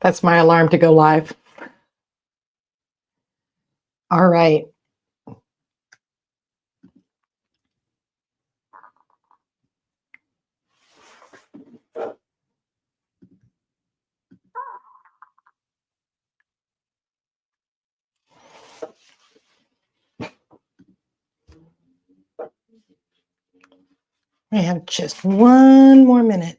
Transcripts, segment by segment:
That's my alarm to go live. All right. I have just one more minute.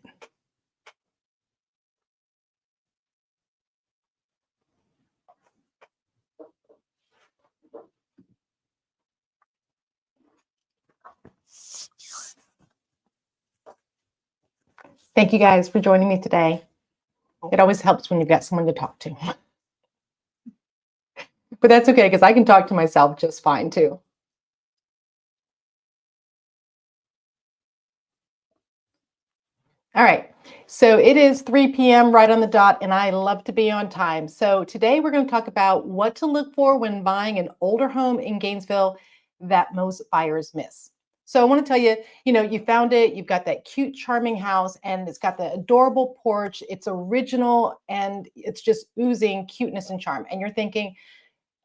Thank you guys for joining me today. It always helps when you've got someone to talk to. But that's okay because I can talk to myself just fine too. All right. So it is 3 p.m. right on the dot, and I love to be on time. So today we're going to talk about what to look for when buying an older home in Gainesville that most buyers miss. So I want to tell you, you found it, you've got that cute, charming house, and it's got the adorable porch. It's original and it's just oozing cuteness and charm. And you're thinking,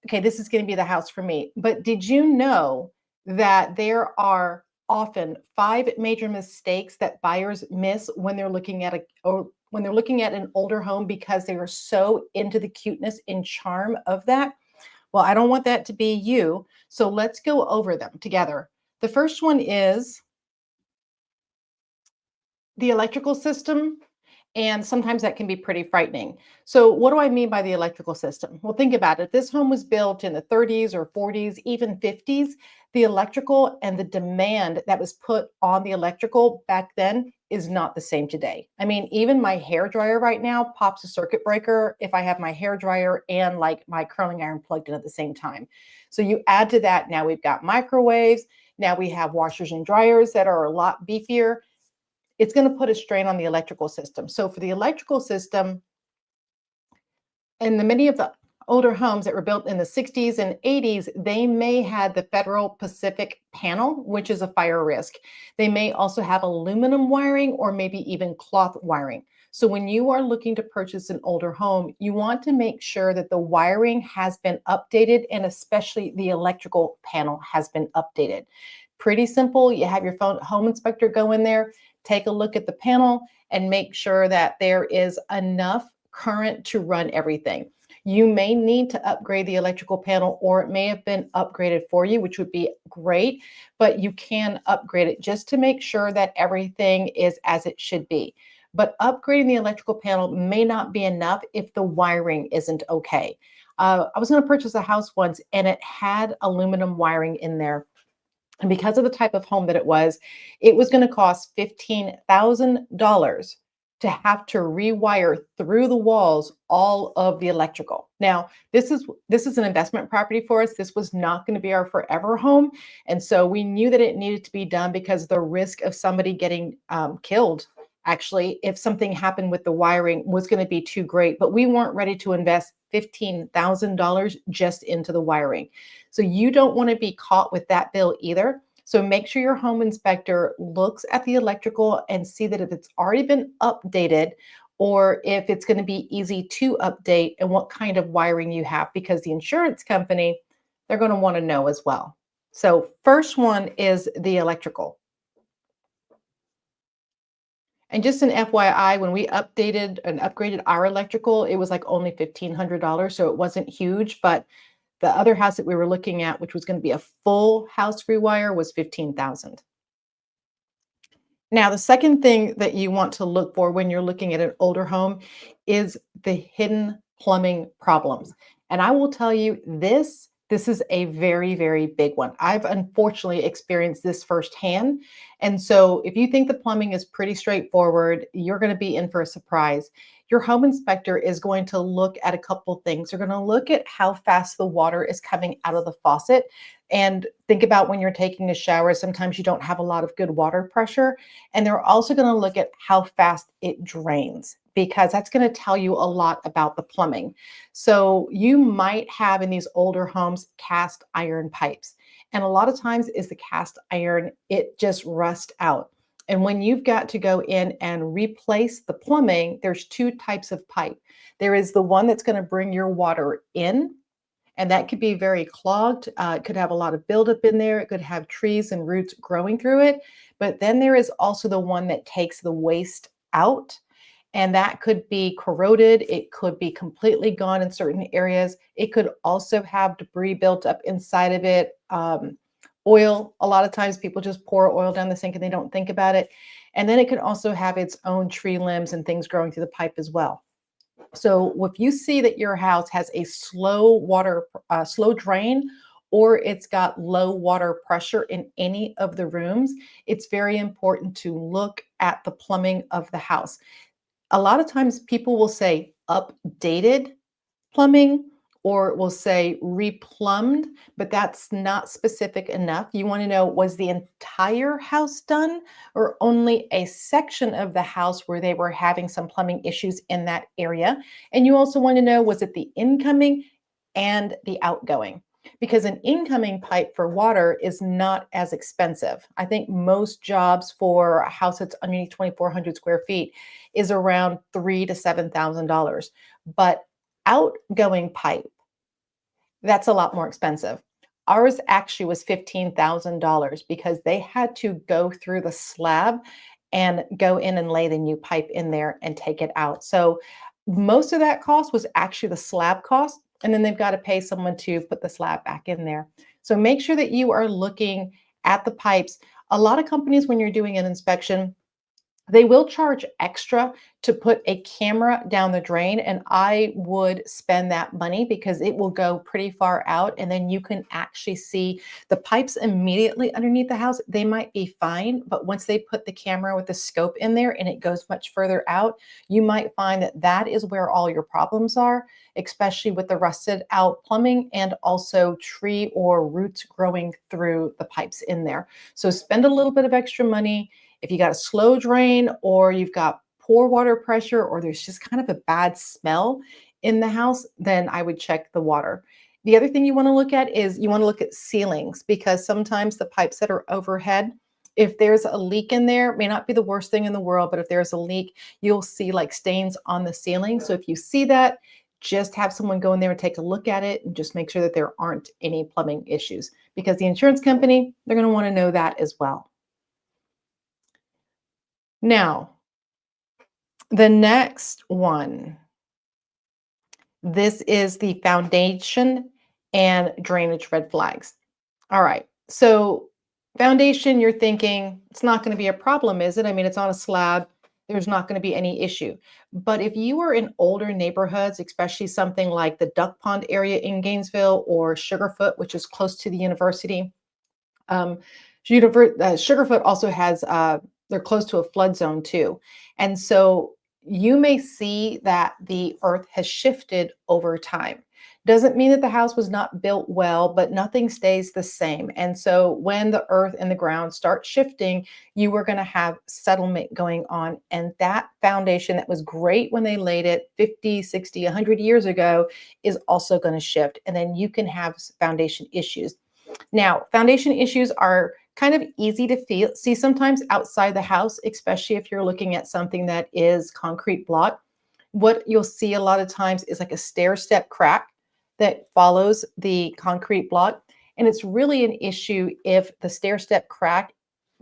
okay, this is going to be the house for me. But did you know that there are often 5 major mistakes that buyers miss when they're looking at an older home because they are so into the cuteness and charm of that? Well, I don't want that to be you. So let's go over them together. The first one is the electrical system. And sometimes that can be pretty frightening. So, what do I mean by the electrical system? Well, think about it. This home was built in the 30s or 40s, even 50s. The electrical and the demand that was put on the electrical back then is not the same today. I mean, even my hair dryer right now pops a circuit breaker if I have my hair dryer and like my curling iron plugged in at the same time. So, you add to that, now we've got microwaves. Now we have washers and dryers that are a lot beefier. It's going to put a strain on the electrical system. So for the electrical system, and many of the older homes that were built in the 60s and 80s, they may have the Federal Pacific panel, which is a fire risk. They may also have aluminum wiring or maybe even cloth wiring. So when you are looking to purchase an older home, you want to make sure that the wiring has been updated and especially the electrical panel has been updated. Pretty simple. You have your home inspector go in there, take a look at the panel, and make sure that there is enough current to run everything. You may need to upgrade the electrical panel, or it may have been upgraded for you, which would be great, but you can upgrade it just to make sure that everything is as it should be. But upgrading the electrical panel may not be enough if the wiring isn't okay. I was going to purchase a house once and it had aluminum wiring in there. And because of the type of home that it was going to cost $15,000 to have to rewire through the walls all of the electrical. Now, this is an investment property for us. This was not going to be our forever home. And so we knew that it needed to be done because the risk of somebody getting killed, actually, if something happened with the wiring, was going to be too great. But we weren't ready to invest $15,000 just into the wiring. So you don't want to be caught with that bill either. So make sure your home inspector looks at the electrical and see that if it's already been updated or if it's going to be easy to update and what kind of wiring you have, because the insurance company, they're going to want to know as well. So first one is the electrical. And just an FYI, when we updated and upgraded our electrical, it was like only $1,500. So it wasn't huge, but the other house that we were looking at, which was going to be a full house rewire, was $15,000. Now, the second thing that you want to look for when you're looking at an older home is the hidden plumbing problems. And I will tell you this is a very, very big one. I've unfortunately experienced this firsthand. And so if you think the plumbing is pretty straightforward, you're going to be in for a surprise. Your home inspector is going to look at a couple things. They're going to look at how fast the water is coming out of the faucet. And think about when you're taking a shower, sometimes you don't have a lot of good water pressure. And they're also going to look at how fast it drains, because that's going to tell you a lot about the plumbing. So you might have in these older homes cast iron pipes. And a lot of times is the cast iron, it just rusts out. And when you've got to go in and replace the plumbing, there's two types of pipe. There is the one that's going to bring your water in, and that could be very clogged. It could have a lot of buildup in there. It could have trees and roots growing through it. But then there is also the one that takes the waste out, and that could be corroded. It could be completely gone in certain areas. It could also have debris built up inside of it. Oil, a lot of times people just pour oil down the sink and they don't think about it. And then it could also have its own tree limbs and things growing through the pipe as well. So if you see that your house has a slow drain, or it's got low water pressure in any of the rooms, it's very important to look at the plumbing of the house. A lot of times people will say updated plumbing or will say replumbed, but that's not specific enough. You want to know, was the entire house done or only a section of the house where they were having some plumbing issues in that area? And you also want to know, was it the incoming and the outgoing? Because an incoming pipe for water is not as expensive. I think most jobs for a house that's underneath 2,400 square feet is around $3,000 to $7,000. But outgoing pipe, that's a lot more expensive. Ours actually was $15,000 because they had to go through the slab and go in and lay the new pipe in there and take it out. So most of that cost was actually the slab cost, and then they've got to pay someone to put the slab back in there. So make sure that you are looking at the pipes. A lot of companies, when you're doing an inspection, they will charge extra to put a camera down the drain, and I would spend that money because it will go pretty far out, and then you can actually see the pipes immediately underneath the house. They might be fine, but once they put the camera with the scope in there and it goes much further out, you might find that that is where all your problems are, especially with the rusted out plumbing and also tree or roots growing through the pipes in there. So spend a little bit of extra money. If you got a slow drain or you've got poor water pressure or there's just kind of a bad smell in the house, then I would check the water. The other thing you want to look at is you want to look at ceilings, because sometimes the pipes that are overhead, if there's a leak in there, it may not be the worst thing in the world, but if there's a leak, you'll see like stains on the ceiling. So if you see that, just have someone go in there and take a look at it and just make sure that there aren't any plumbing issues, because the insurance company, they're going to want to know that as well. Now, the next one, this is the foundation and drainage red flags. All right. So, foundation, you're thinking it's not going to be a problem, is it? I mean, it's on a slab. There's not going to be any issue. But if you are in older neighborhoods, especially something like the Duck Pond area in Gainesville or Sugarfoot, which is close to the university, um, Sugarfoot also has, they're close to a flood zone too. And so you may see that the earth has shifted over time. Doesn't mean that the house was not built well, but nothing stays the same. And so when the earth and the ground start shifting, you are going to have settlement going on. And that foundation that was great when they laid it 50, 60, 100 years ago is also going to shift. And then you can have foundation issues. Now, foundation issues are kind of easy to see sometimes outside the house, especially if you're looking at something that is concrete block. What you'll see a lot of times is like a stair step crack that follows the concrete block. And it's really an issue if the stair step crack,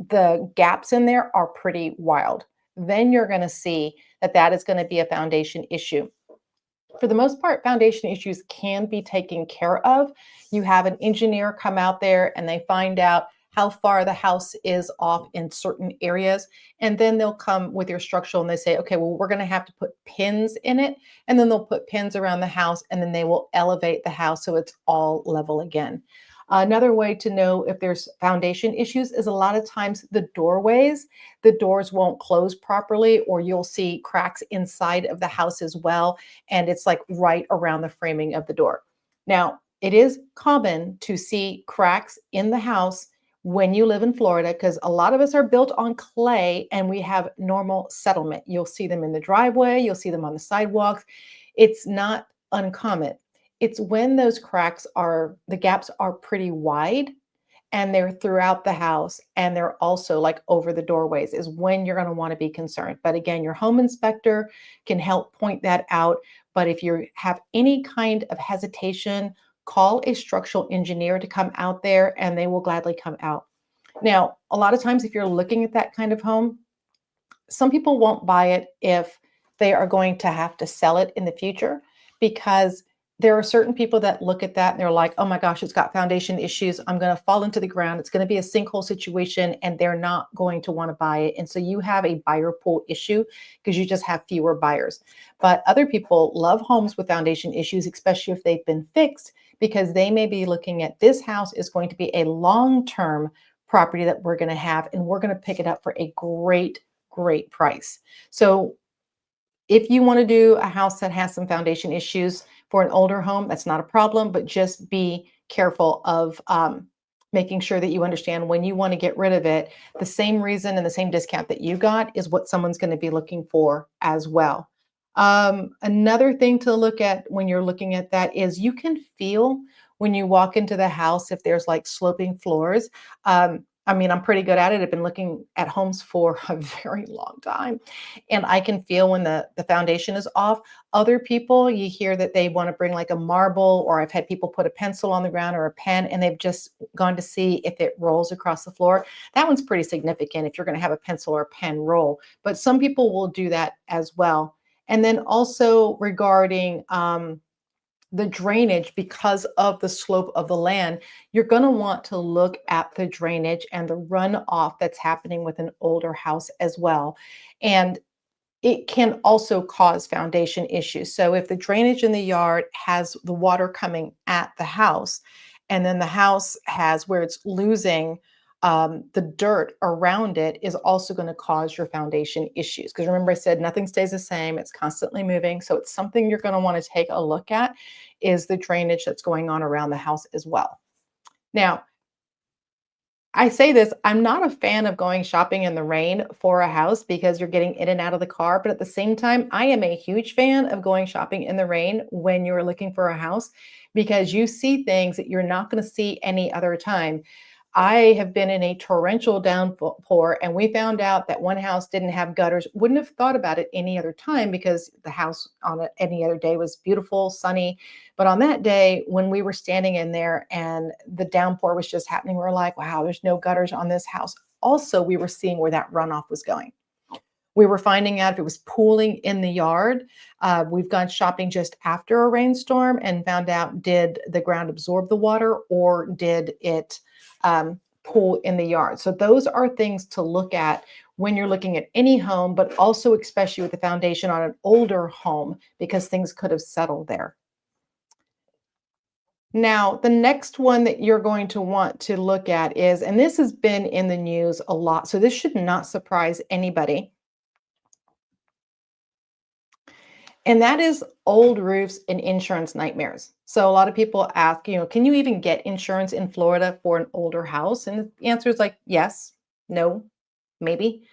the gaps in there are pretty wild. Then you're going to see that that is going to be a foundation issue. For the most part, foundation issues can be taken care of. You have an engineer come out there and they find out how far the house is off in certain areas. And then they'll come with your structural and they say, okay, well, we're going to have to put pins in it. And then they'll put pins around the house and then they will elevate the house so it's all level again. Another way to know if there's foundation issues is a lot of times the doorways, the doors won't close properly, or you'll see cracks inside of the house as well. And it's like right around the framing of the door. Now, it is common to see cracks in the house when you live in Florida, because a lot of us are built on clay and we have normal settlement. You'll see them in the driveway, you'll see them on the sidewalks. It's not uncommon. It's when those cracks are, the gaps are pretty wide and they're throughout the house, and they're also like over the doorways is when you're going to want to be concerned. But again, your home inspector can help point that out. But if you have any kind of hesitation, call a structural engineer to come out there and they will gladly come out. Now, a lot of times, if you're looking at that kind of home, some people won't buy it if they are going to have to sell it in the future because there are certain people that look at that and they're like, oh my gosh, it's got foundation issues. I'm going to fall into the ground. It's going to be a sinkhole situation and they're not going to want to buy it. And so you have a buyer pool issue because you just have fewer buyers. But other people love homes with foundation issues, especially if they've been fixed, because they may be looking at this house is going to be a long-term property that we're going to have and we're going to pick it up for a great price. So if you want to do a house that has some foundation issues for an older home, that's not a problem, but just be careful of making sure that you understand when you want to get rid of it, the same reason and the same discount that you got is what someone's going to be looking for as well. Another thing to look at when you're looking at that is you can feel when you walk into the house if there's like sloping floors. I mean, I'm pretty good at it. I've been looking at homes for a very long time, and I can feel when the foundation is off. Other people, you hear that they want to bring like a marble, or I've had people put a pencil on the ground or a pen, and they've just gone to see if it rolls across the floor. That one's pretty significant if you're going to have a pencil or a pen roll, but some people will do that as well. And then also regarding the drainage, because of the slope of the land, you're going to want to look at the drainage and the runoff that's happening with an older house as well. And it can also cause foundation issues. So if the drainage in the yard has the water coming at the house, and then the house has where it's losing the dirt around it is also going to cause your foundation issues. Because remember, I said nothing stays the same, it's constantly moving. So it's something you're going to want to take a look at is the drainage that's going on around the house as well. Now, I say this, I'm not a fan of going shopping in the rain for a house because you're getting in and out of the car. But at the same time, I am a huge fan of going shopping in the rain when you're looking for a house because you see things that you're not going to see any other time. I have been in a torrential downpour and we found out that one house didn't have gutters. Wouldn't have thought about it any other time because the house on any other day was beautiful, sunny. But on that day, when we were standing in there and the downpour was just happening, we were like, wow, there's no gutters on this house. Also, we were seeing where that runoff was going. We were finding out if it was pooling in the yard. We've gone shopping just after a rainstorm and found out, did the ground absorb the water or did it pool in the yard? So those are things to look at when you're looking at any home, but also especially with the foundation on an older home because things could have settled there. Now, the next one that you're going to want to look at is, and this has been in the news a lot, so this should not surprise anybody, and that is old roofs and insurance nightmares. So a lot of people ask, can you even get insurance in Florida for an older house? And the answer is like, yes, no, maybe.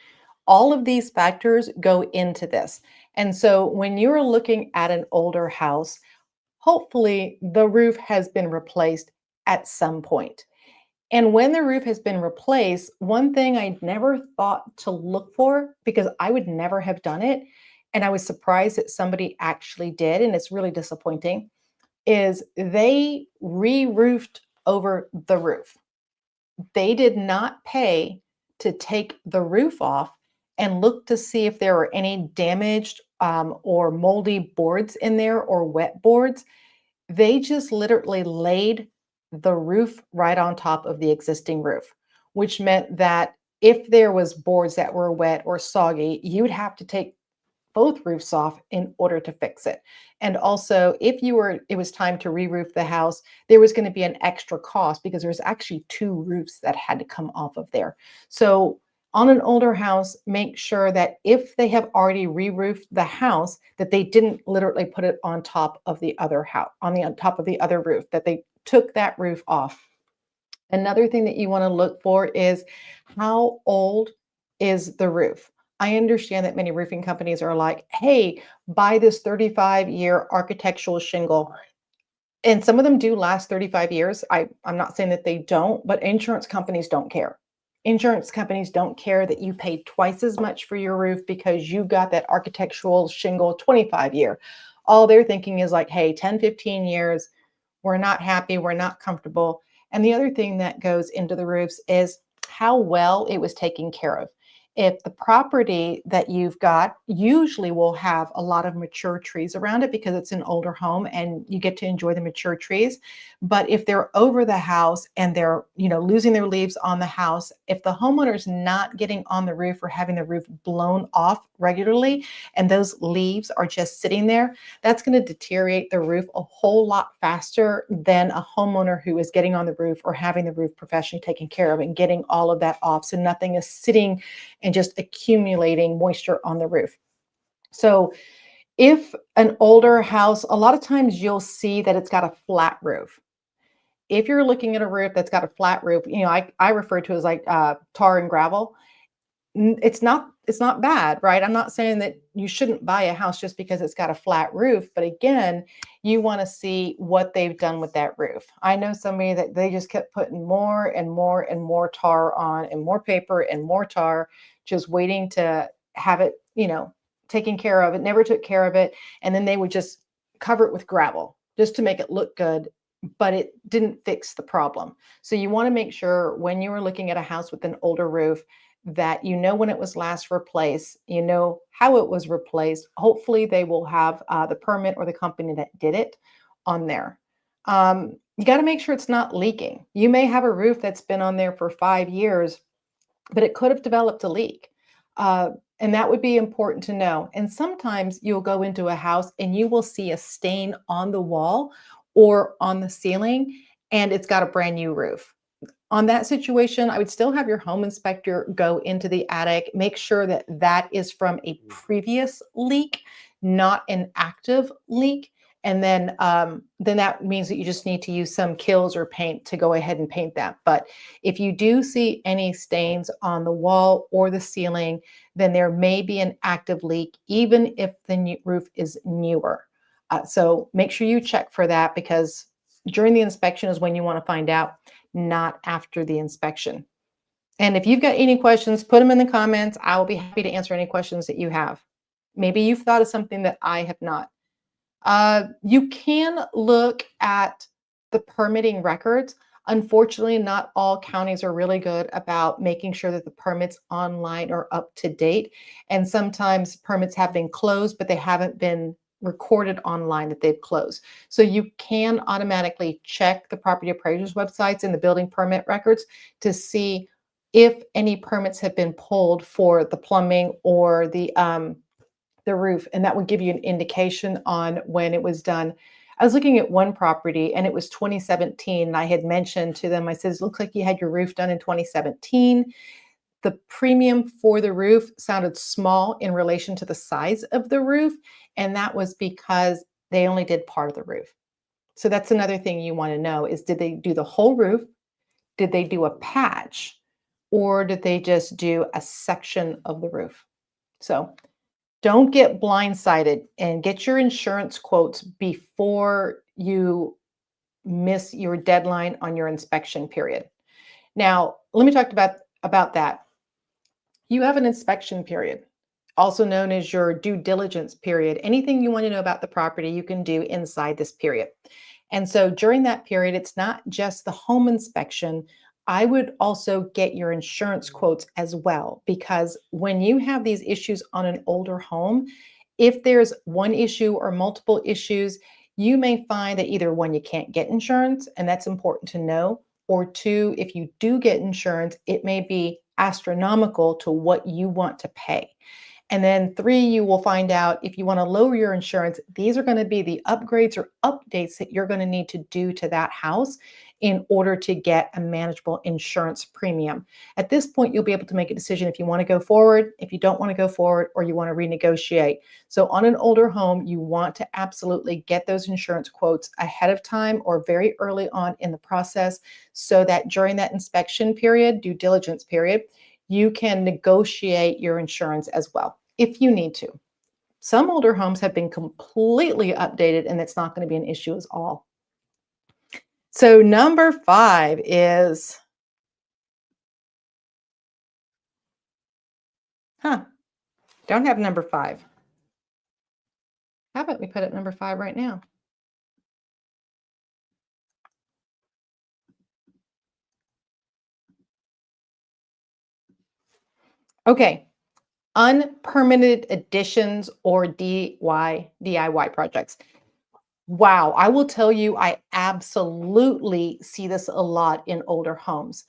All of these factors go into this. And so when you're looking at an older house, hopefully the roof has been replaced at some point. And when the roof has been replaced, one thing I never thought to look for because I would never have done it, and I was surprised that somebody actually did, and it's really disappointing, is they re-roofed over the roof. They did not pay to take the roof off and look to see if there were any damaged or moldy boards in there or wet boards. They just literally laid the roof right on top of the existing roof, which meant that if there was boards that were wet or soggy, you'd have to take both roofs off in order to fix it. And also, if it was time to re-roof the house, there was going to be an extra cost because there's actually two roofs that had to come off of there. So on an older house, make sure that if they have already re-roofed the house, that they didn't literally put it on top of the other house, on top of the other roof, that they took that roof off. Another thing that you want to look for is how old is the roof? I understand that many roofing companies are like, hey, buy this 35-year architectural shingle. And some of them do last 35 years. I'm not saying that they don't, but insurance companies don't care. Insurance companies don't care that you paid twice as much for your roof because you got that architectural shingle 25-year. All they're thinking is like, hey, 10, 15 years, we're not happy, we're not comfortable. And the other thing that goes into the roofs is how well it was taken care of. If the property that you've got usually will have a lot of mature trees around it because it's an older home and you get to enjoy the mature trees. But if they're over the house and they're, losing their leaves on the house, if the homeowner's not getting on the roof or having the roof blown off regularly and those leaves are just sitting there, that's going to deteriorate the roof a whole lot faster than a homeowner who is getting on the roof or having the roof professionally taken care of and getting all of that off so nothing is sitting and just accumulating moisture on the roof. So if an older house, a lot of times you'll see that it's got a flat roof. If you're looking at a roof that's got a flat roof, I refer to it as like tar and gravel. It's not bad, right? I'm not saying that you shouldn't buy a house just because it's got a flat roof, but again, you want to see what they've done with that roof. I know somebody that they just kept putting more and more and more tar on and more paper and more tar, just waiting to have it, taken care of. It never took care of it, and then they would just cover it with gravel just to make it look good, but it didn't fix the problem. So you want to make sure when you are looking at a house with an older roof that you know when it was last replaced, you know how it was replaced. Hopefully, they will have the permit or the company that did it on there. You got to make sure it's not leaking. You may have a roof that's been on there for 5 years, but it could have developed a leak. And that would be important to know. And sometimes you'll go into a house and you will see a stain on the wall or on the ceiling, and it's got a brand new roof. On that situation, I would still have your home inspector go into the attic, make sure that that is from a previous leak, not an active leak. And then that means that you just need to use some kills or paint to go ahead and paint that. But if you do see any stains on the wall or the ceiling, then there may be an active leak, even if the roof is newer. So make sure you check for that because during the inspection is when you want to find out, not after the inspection. And if you've got any questions, put them in the comments. I will be happy to answer any questions that you have. Maybe you've thought of something that I have not. You can look at the permitting records. Unfortunately, not all counties are really good about making sure that the permits online are up to date. And sometimes permits have been closed, but they haven't been recorded online that they've closed. So you can automatically check the property appraisers websites and the building permit records to see if any permits have been pulled for the plumbing or the roof, and that would give you an indication on when it was done. I was looking at one property and it was 2017. And I had mentioned to them, I says, looks like you had your roof done in 2017. The premium for the roof sounded small in relation to the size of the roof. And that was because they only did part of the roof. So that's another thing you want to know is did they do the whole roof? Did they do a patch? Or did they just do a section of the roof? So don't get blindsided and get your insurance quotes before you miss your deadline on your inspection period. Now, let me talk about that. You have an inspection period, also known as your due diligence period. Anything you want to know about the property, you can do inside this period. And so during that period, it's not just the home inspection. I would also get your insurance quotes as well, because when you have these issues on an older home, if there's one issue or multiple issues, you may find that either one, you can't get insurance, and that's important to know, or two, if you do get insurance, it may be astronomical to what you want to pay. And then three, you will find out if you want to lower your insurance, these are going to be the upgrades or updates that you're going to need to do to that house in order to get a manageable insurance premium. At this point, you'll be able to make a decision if you want to go forward, if you don't want to go forward, or you want to renegotiate. So on an older home, you want to absolutely get those insurance quotes ahead of time or very early on in the process so that during that inspection period, due diligence period, you can negotiate your insurance as well if you need to. Some older homes have been completely updated and it's not going to be an issue at all. So number 5 is, huh, don't have number 5. How about we put it number 5 right now? Okay, unpermitted additions or DIY projects. Wow, I will tell you, I absolutely see this a lot in older homes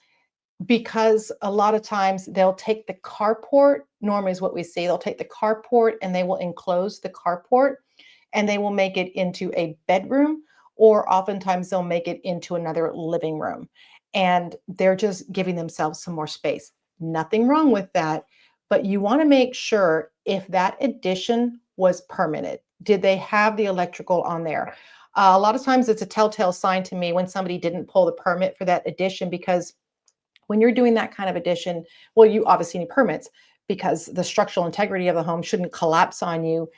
because a lot of times they'll take the carport, normally is what we see, they'll take the carport and they will enclose the carport and they will make it into a bedroom, or oftentimes they'll make it into another living room. And they're just giving themselves some more space. Nothing wrong with that, but you want to make sure if that addition was permitted. Did they have the electrical on there? A lot of times it's a telltale sign to me when somebody didn't pull the permit for that addition, because when you're doing that kind of addition, well, you obviously need permits because the structural integrity of the home shouldn't collapse on you.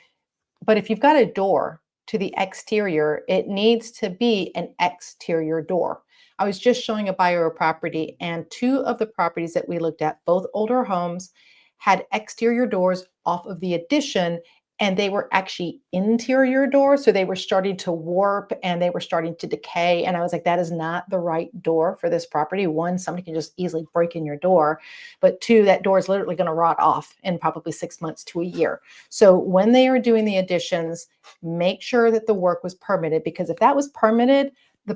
But if you've got a door to the exterior, it needs to be an exterior door. I was just showing a buyer a property, and two of the properties that we looked at, both older homes, had exterior doors off of the addition, and they were actually interior doors. So they were starting to warp and they were starting to decay. And I was like, that is not the right door for this property. One, somebody can just easily break in your door. But two, that door is literally going to rot off in probably 6 months to a year. So when they are doing the additions, make sure that the work was permitted, because if that was permitted, the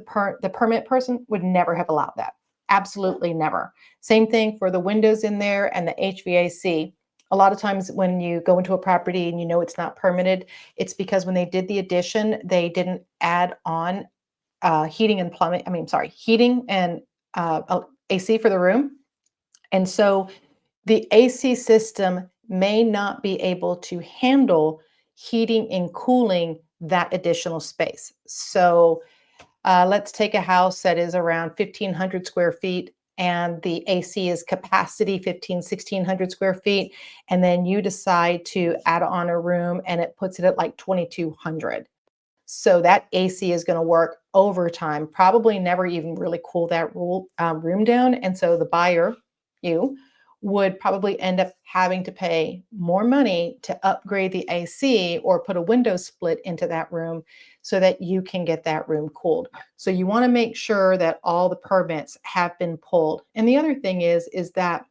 permit person would never have allowed that. Absolutely never. Same thing for the windows in there and the HVAC. A lot of times when you go into a property and you know it's not permitted, it's because when they did the addition, they didn't add on heating and plumbing. I mean, sorry, heating and AC for the room. And so the AC system may not be able to handle heating and cooling that additional space. So let's take a house that is around 1,500 square feet and the AC is capacity 1,600 square feet. And then you decide to add on a room and it puts it at like 2,200. So that AC is going to work overtime, probably never even really cool that room down. And so the buyer, you, would probably end up having to pay more money to upgrade the AC or put a window split into that room so that you can get that room cooled. So you want to make sure that all the permits have been pulled. And the other thing is that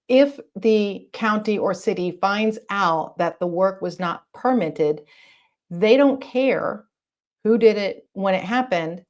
if the county or city finds out that the work was not permitted, they don't care who did it when it happened.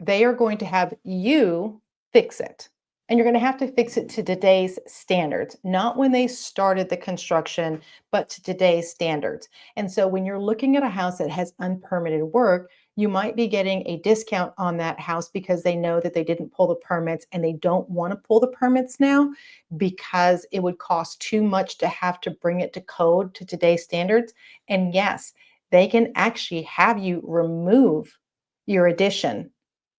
They are going to have you fix it. And you're going to have to fix it to today's standards, not when they started the construction, but to today's standards. And so when you're looking at a house that has unpermitted work, you might be getting a discount on that house because they know that they didn't pull the permits and they don't want to pull the permits now because it would cost too much to have to bring it to code to today's standards. And yes, they can actually have you remove your addition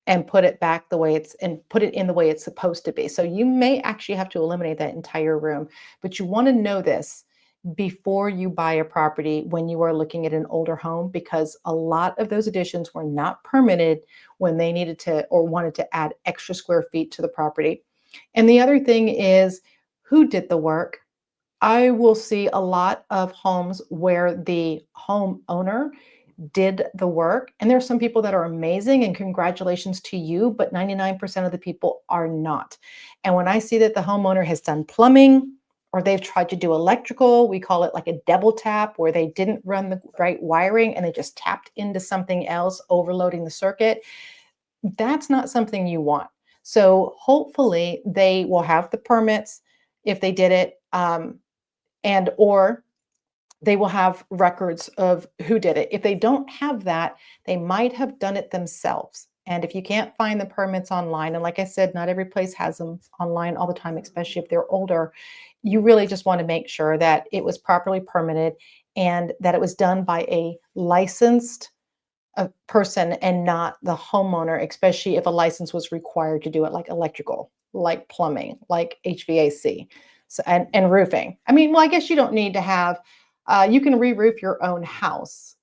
and put it back the way it's and put it in the way it's supposed to be. So you may actually have to eliminate that entire room, but you want to know this before you buy a property when you are looking at an older home, because a lot of those additions were not permitted when they needed to or wanted to add extra square feet to the property. And the other thing is, who did the work? I will see a lot of homes where the homeowner did the work. And there are some people that are amazing, and congratulations to you, but 99% of the people are not. And when I see that the homeowner has done plumbing or they've tried to do electrical, we call it like a double tap, where they didn't run the right wiring and they just tapped into something else, overloading the circuit. That's not something you want. So hopefully they will have the permits if they did it. And or they will have records of who did it. If they don't have that, they might have done it themselves. And if you can't find the permits online, and like I said, not every place has them online all the time, especially if they're older, you really just want to make sure that it was properly permitted and that it was done by a licensed person and not the homeowner, especially if a license was required to do it, like electrical, like plumbing, like HVAC, so, and roofing. I mean, well, I guess you don't need to have, you can re roof your own house.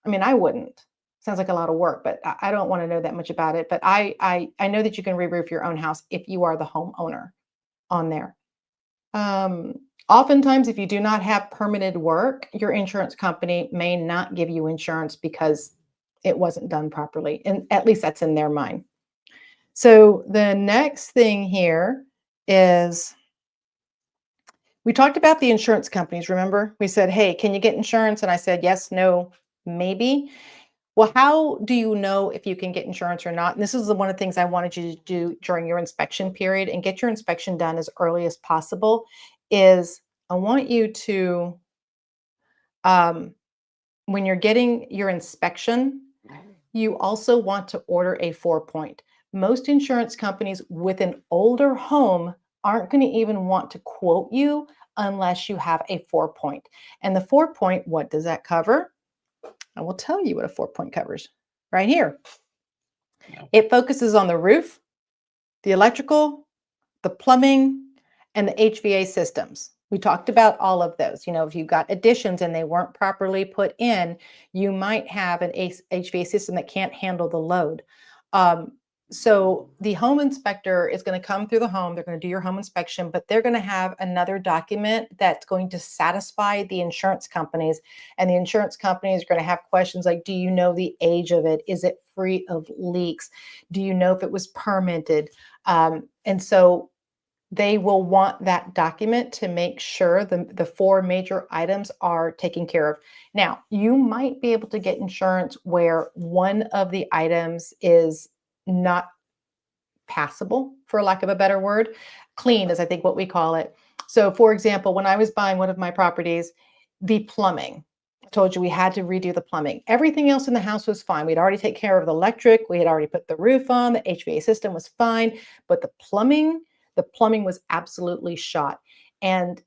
I mean, I wouldn't. Sounds like a lot of work, but I don't want to know that much about it. But I know that you can re-roof your own house if you are the homeowner on there. Um, Oftentimes, if you do not have permitted work, your insurance company may not give you insurance because it wasn't done properly. And at least that's in their mind. So the next thing here is we talked about the insurance companies. Remember, we said, hey, can you get insurance? And I said, yes, no, maybe. Well, how do you know if you can get insurance or not? And this is one of the things I wanted you to do during your inspection period and get your inspection done as early as possible is I want you to, um, when you're getting your inspection, you also want to order a 4-point. Most insurance companies with an older home aren't going to even want to quote you unless you have a 4-point. And the 4-point, what does that cover? I will tell you what a 4-point covers right here. It focuses on the roof, the electrical, the plumbing, and the HVA systems. We talked about all of those. You know, if you got additions and they weren't properly put in, you might have an HVA system that can't handle the load. Um, so the home inspector is going to come through the home. They're going to do your home inspection, but they're going to have another document that's going to satisfy the insurance companies. And the insurance companies are going to have questions like, do you know the age of it? Is it free of leaks? Do you know if it was permitted? And so they will want that document to make sure the four major items are taken care of. Now, you might be able to get insurance where one of the items is not passable, for lack of a better word. Clean is, I think, what we call it. So, for example, when I was buying one of my properties, the plumbing, I told you we had to redo the plumbing. Everything else in the house was fine. We'd already taken care of the electric. We had already put the roof on. The HVA system was fine. But the plumbing was absolutely shot. And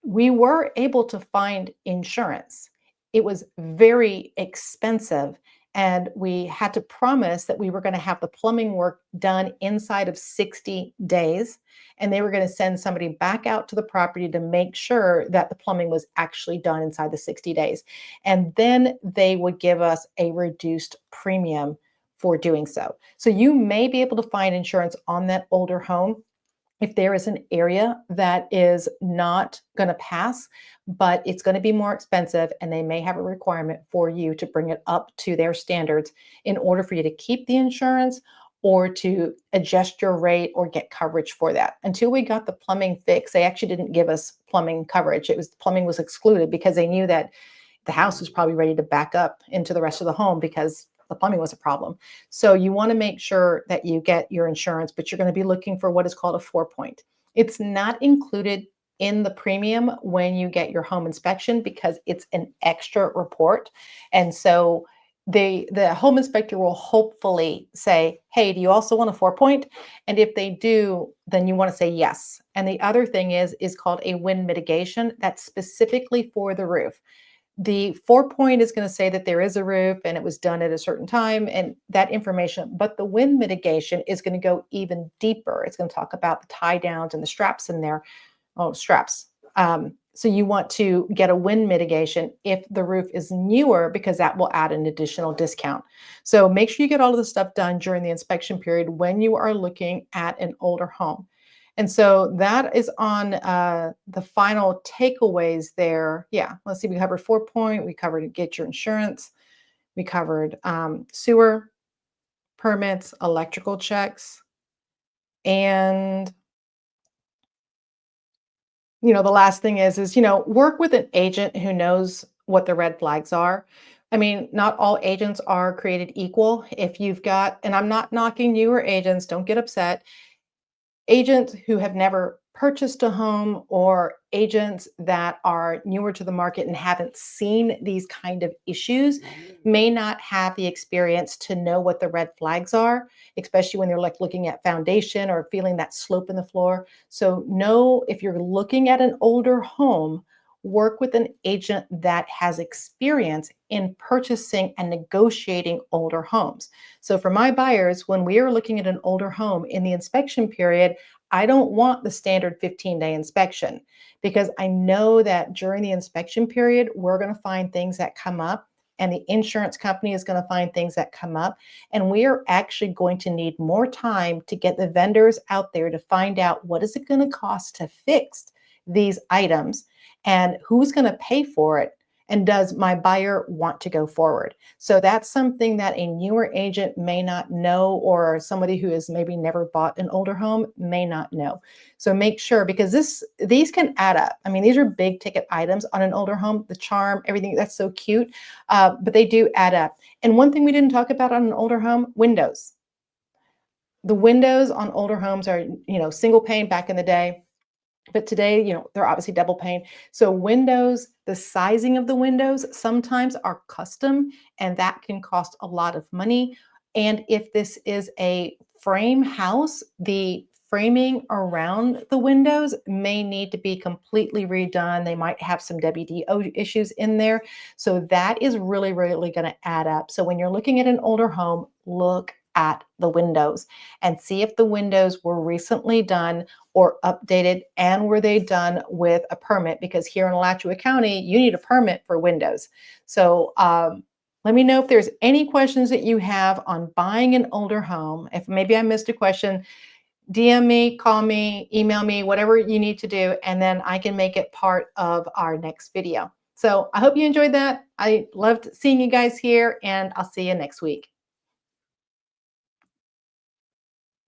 we were able to find insurance. It was very expensive. And we had to promise that we were going to have the plumbing work done inside of 60 days. And they were going to send somebody back out to the property to make sure that the plumbing was actually done inside the 60 days. And then they would give us a reduced premium for doing so. So you may be able to find insurance on that older home if there is an area that is not going to pass, but it's going to be more expensive, and they may have a requirement for you to bring it up to their standards in order for you to keep the insurance or to adjust your rate or get coverage for that. Until we got the plumbing fixed, they actually didn't give us plumbing coverage. It was plumbing was excluded because they knew that the house was probably ready to back up into the rest of the home because the plumbing was a problem. So you want to make sure that you get your insurance, but you're going to be looking for what is called a 4-point. It's not included in the premium when you get your home inspection because it's an extra report. And so the home inspector will hopefully say, hey, do you also want a 4-point? And if they do, then you want to say yes. And the other thing is called a wind mitigation. That's specifically for the roof. The 4-point is going to say that there is a roof and it was done at a certain time and that information, but the wind mitigation is going to go even deeper. It's going to talk about the tie downs and the straps in there. Oh, straps. So you want to get a wind mitigation if the roof is newer because that will add an additional discount. So make sure you get all of this stuff done during the inspection period when you are looking at an older home. And so that is on the final takeaways there. Yeah, let's see. We covered 4-point. We covered get your insurance. We covered sewer permits, electrical checks, and the last thing is work with an agent who knows what the red flags are. I mean, not all agents are created equal. If you've got, and I'm not knocking newer agents, don't get upset. Agents who have never purchased a home or agents that are newer to the market and haven't seen these kind of issues may not have the experience to know what the red flags are, especially when they're like looking at foundation or feeling that slope in the floor. So know if you're looking at an older home, work with an agent that has experience in purchasing and negotiating older homes. So for my buyers, when we are looking at an older home in the inspection period, I don't want the standard 15-day inspection because I know that during the inspection period, we're going to find things that come up and the insurance company is going to find things that come up. And we are actually going to need more time to get the vendors out there to find out what is it going to cost to fix these items and who's going to pay for it. And does my buyer want to go forward? So that's something that a newer agent may not know, or somebody who has maybe never bought an older home may not know. So make sure, because these can add up. I mean, these are big ticket items on an older home, the charm, everything, that's so cute, but they do add up. And one thing we didn't talk about on an older home, windows. The windows on older homes are, single pane back in the day. But today, they're obviously double pane. So windows, the sizing of the windows sometimes are custom, and that can cost a lot of money. And if this is a frame house, the framing around the windows may need to be completely redone. They might have some WDO issues in there. So that is really, really going to add up. So when you're looking at an older home, look at the windows and see if the windows were recently done or updated, and were they done with a permit? Because here in Alachua County, you need a permit for windows. So let me know if there's any questions that you have on buying an older home. If maybe I missed a question, DM me, call me, email me, whatever you need to do, and then I can make it part of our next video. So I hope you enjoyed that. I loved seeing you guys here, and I'll see you next week.